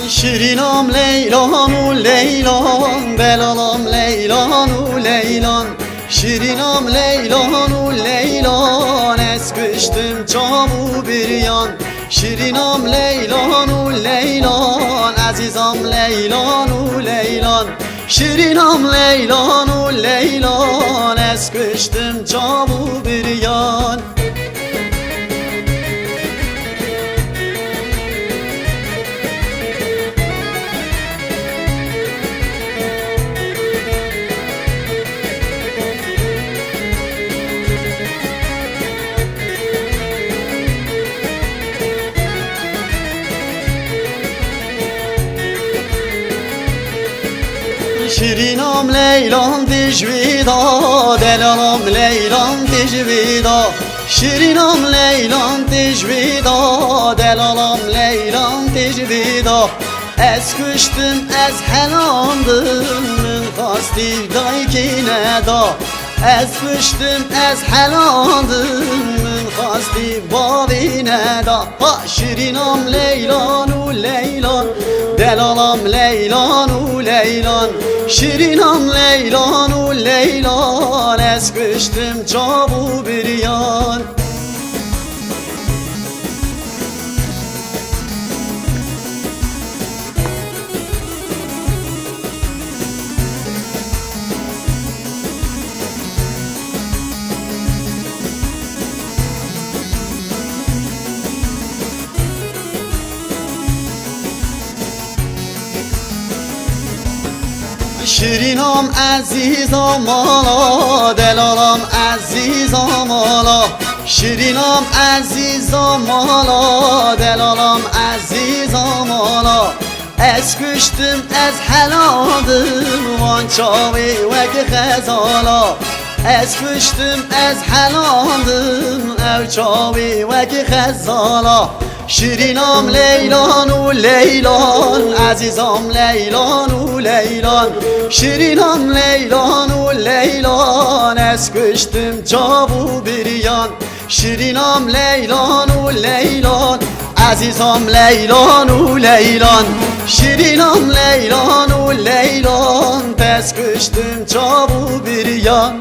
شیرینم لیلان و لیلان، دلالم لیلان و لیلان. شیرینم لیلان و لیلان، اسکشتم جام و بریان. شیرینم لیلان و لیلان، عزیزم لیلان و لیلان. شیرینم لیلان و لیلان، اسکشتم جام و بریان. شیرینم لیلان تجویدا، دلالم لیلان تجویدا. شیرینم لیلان تجویدا، دلالم لیلان تجویدا. از کشتم از هلاندم، من خواستی دای کی ندا. از کشتم از هلاندم، من خواستی بابی ندا. شیرینم لیلان و لیلان، دلالم لیلان و لیلان. شیرینم لیلان و لیلان، از کشتم جاب و بریان. شیرینم عزیزم مالا، دلالم عزیزم مالا. شیرینم عزیزم مالا، دلالم عزیزم مالا. از کشتم از هلادم، وان چاوی وک خزالا. از کشتم از هلادم، او چاوی وک خزالا. شیرینم لیلان و لیلان، عزیزم لیلان و لیلان. شیرینم لیلان و لیلان، از کشتم جاب و بریان. شیرینم لیلان و لیلان، عزیزم لیلان و لیلان. شیرینم لیلان و لیلان، از کشتم جاب و بریان.